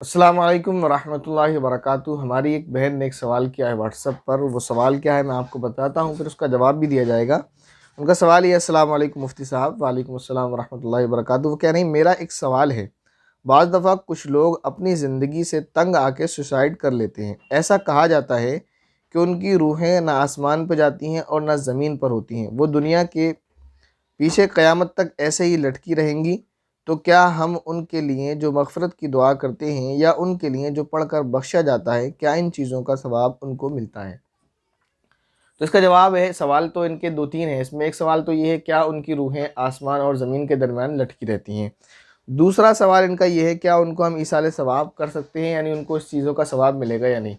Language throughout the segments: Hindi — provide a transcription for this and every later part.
अस्सलाम वालेकुम वरहमतुल्लाहि वबरकातुहू। हमारी एक बहन ने एक सवाल किया है व्हाट्सएप पर। वो सवाल क्या है मैं आपको बताता हूँ, फिर उसका जवाब भी दिया जाएगा। उनका सवाल ये है, अस्सलाम वालेकुम मुफ्ती साहब। वालेकुम अस्सलाम वरहमतुल्लाहि वबरकातुहू। वो कह रही मेरा एक सवाल है, बाज़ दफ़ा कुछ लोग अपनी ज़िंदगी से तंग आके सुसाइड कर लेते हैं। ऐसा कहा जाता है कि उनकी रूहें ना आसमान पर जाती हैं और ना ज़मीन पर होती हैं, वो दुनिया के पीछे क़यामत तक ऐसे ही लटकी रहेंगी। तो क्या हम उनके लिए जो मग़फ़िरत की दुआ करते हैं या उनके लिए जो पढ़कर बख्शा जाता है, क्या इन चीज़ों का सवाब उनको मिलता है? तो इसका जवाब है, सवाल तो इनके 2-3 हैं। इसमें एक सवाल तो ये है, क्या उनकी रूहें आसमान और ज़मीन के दरमियान लटकी रहती हैं? दूसरा सवाल इनका ये है, क्या उनको हम ईसाले सवाब कर सकते हैं, यानी उनको इस चीज़ों का सवाब मिलेगा या नहीं?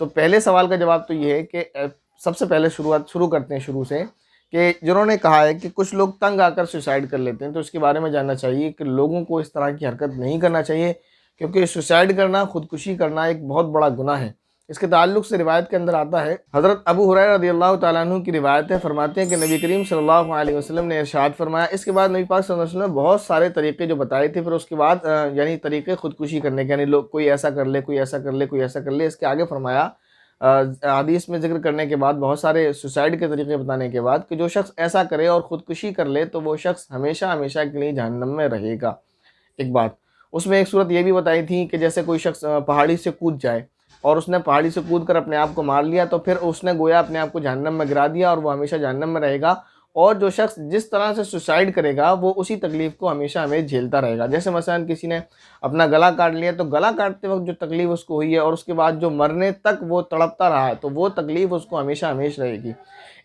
तो पहले सवाल का जवाब तो ये है कि सबसे पहले शुरू करते हैं शुरू से, कि जिन्होंने कहा है कि कुछ लोग तंग आकर सुसाइड कर लेते हैं, तो इसके बारे में जानना चाहिए कि लोगों को इस तरह की हरकत नहीं करना चाहिए, क्योंकि सुसाइड करना, खुदकुशी करना एक बहुत बड़ा गुनाह है। इसके ताल्लुक से रिवायत के अंदर आता है, हज़रत अबू हुरैरा रज़ियल्लाहु तआला अन्हु की रिवायत है, फरमाते हैं कि नबी करीम सल्लल्लाहु अलैहि वसल्लम ने इरशाद फरमाया। इसके बाद नबी पाक सल्लल्लाहु अलैहि वसल्लम ने बहुत सारे तरीक़े जो बताए थे, फिर उसके बाद यानी तरीक़े खुदकुशी करने के, यानी लोग कोई ऐसा कर ले, कोई ऐसा कर ले, कोई ऐसा कर ले। इसके आगे फरमाया, हदीस में ज़िक्र करने के बाद, बहुत सारे सुसाइड के तरीक़े बताने के बाद, कि जो शख्स ऐसा करे और ख़ुदकुशी कर ले तो वो शख्स हमेशा हमेशा के लिए जहन्नम में रहेगा। एक बात, उसमें एक सूरत ये भी बताई थी कि जैसे कोई शख्स पहाड़ी से कूद जाए और उसने पहाड़ी से कूद कर अपने आप को मार लिया, तो फिर उसने गोया अपने आप को जहन्नम में गिरा दिया और वो हमेशा जहन्नम में रहेगा। और जो शख्स जिस तरह से सुसाइड करेगा, वो उसी तकलीफ़ को हमेशा हमें झेलता रहेगा। जैसे मसलन किसी ने अपना गला काट लिया, तो गला काटते वक़्त जो तकलीफ़ उसको हुई है और उसके बाद जो मरने तक वो तड़पता रहा है, तो वो तकलीफ़ उसको हमेशा हमेशा रहेगी।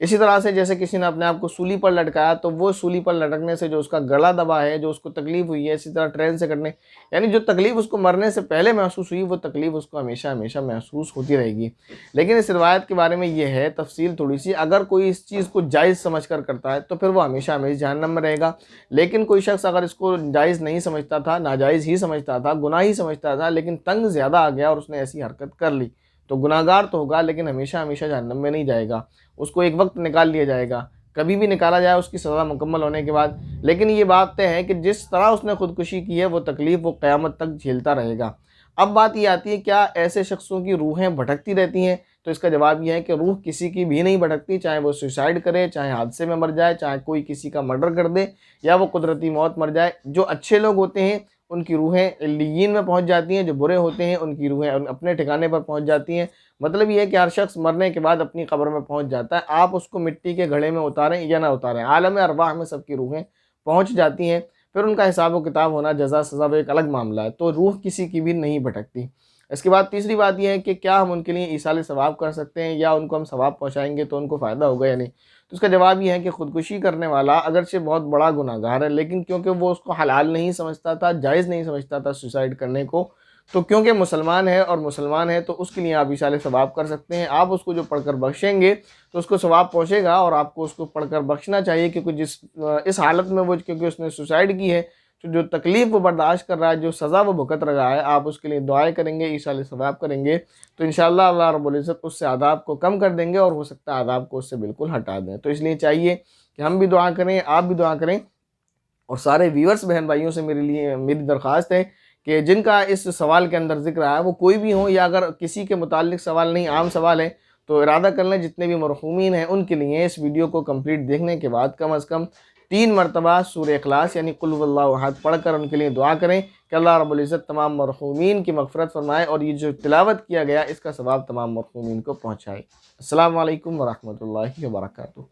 इसी तरह से जैसे किसी ने अपने आप को सूली पर लटकाया, तो वो सूली पर लटकने से जो उसका गला दबा है, जो उसको तकलीफ़ हुई है, इसी तरह ट्रेन से कटने, यानी जो तकलीफ़ उसको मरने से पहले महसूस हुई, वो तकलीफ़ उसको हमेशा हमेशा महसूस होती रहेगी। लेकिन इस रिवायत के बारे में ये है तफ़सील थोड़ी-सी, अगर कोई इस चीज़ को जायज़ समझ कर करता है, तो फिर वो हमेशा हमेशा जहन्नम में रहेगा। लेकिन कोई शख्स अगर इसको जायज़ नहीं समझता था, नाजायज़ ही समझता था, गुनाह ही समझता था, लेकिन तंग ज़्यादा आ गया और उसने ऐसी हरकत कर ली, तो गुनाहगार तो होगा, लेकिन हमेशा हमेशा जहन्नम में नहीं जाएगा। उसको एक वक़्त निकाल लिया जाएगा, कभी भी निकाला जाए उसकी सज़ा मुकम्मल होने के बाद। लेकिन ये बात तय है कि जिस तरह उसने खुदकुशी की है, वो तकलीफ़ वो क़यामत तक झेलता रहेगा। अब बात ये आती है, क्या ऐसे शख्सों की रूहें भटकती रहती हैं? तो इसका जवाब ये है कि रूह किसी की भी नहीं भटकती, चाहे वो सुसाइड करे, चाहे हादसे में मर जाए, चाहे कोई किसी का मर्डर कर दे या वो कुदरती मौत मर जाए। जो अच्छे लोग होते हैं उनकी रूहें इल्लियीन में पहुँच जाती हैं, जो बुरे होते हैं उनकी रूहें अपने ठिकाने पर पहुँच जाती हैं। मतलब ये है कि हर शख्स मरने के बाद अपनी कब्र में पहुँच जाता है। आप उसको मिट्टी के घड़े में उतारें या ना उतारें, आलम अरवाह में सबकी रूहें पहुँच जाती हैं। फिर उनका हिसाब व किताब होना, जज़ा सज़ा, वो एक अलग मामला है। तो रूह किसी की भी नहीं भटकती। इसके बाद तीसरी बात ये है कि क्या हम उनके लिए ईसाले सवाब कर सकते हैं, या उनको हम सवाब पहुँचाएँगे तो उनको फ़ायदा होगा या नहीं? तो इसका जवाब ये है कि खुदकुशी करने वाला अगरचे बहुत बड़ा गुनहगार है, लेकिन क्योंकि वो उसको हलाल नहीं समझता था, जायज़ नहीं समझता था सुसाइड करने को, तो क्योंकि मुसलमान है और मुसलमान है, तो उसके लिए आप इशारे सवाब कर सकते हैं। आप उसको जो पढ़कर बख्शेंगे, तो उसको सवाब पहुँचेगा और आपको उसको पढ़कर बख्शना चाहिए, क्योंकि इस हालत में वो, क्योंकि उसने सुसाइड की है, तो जो तकलीफ़ वो बर्दाश्त कर रहा है, जो सज़ा वो भुगत रहा है, आप उसके लिए दुआएँ करेंगे, इशारे सवाब करेंगे, तो इंशाअल्लाह अल्लाह रब्बुल इज़्ज़त उससे अज़ाब को कम कर देंगे और हो सकता है अज़ाब को उससे बिल्कुल हटा दें। तो इसलिए चाहिए कि हम भी दुआ करें, आप भी दुआ करें, और सारे व्यूअर्स बहन भाइयों से मेरी दरख्वास्त है कि जिनका इस सवाल के अंदर ज़िक्र आया, वो कोई भी हो, या अगर किसी के मुताल्लिक़ सवाल नहीं, आम सवाल है, तो इरादा कर लें जितने भी मरहूमीन हैं उनके लिए इस वीडियो को कंप्लीट देखने के बाद कम से कम 3 मरतबा सूरह इखलास यानी कुल हुवल्लाहु अहद पढ़कर उनके लिए दुआ करें कि अल्लाह रब्बुल इज़्ज़त तमाम मरहूमीन की मग़फ़िरत फ़रमाए और ये जो तिलावत किया गया इसका सवाब तमाम मरहूमीन को पहुँचाए। अस्सलामु अलैकुम व रहमतुल्लाहि व बरकातुहू।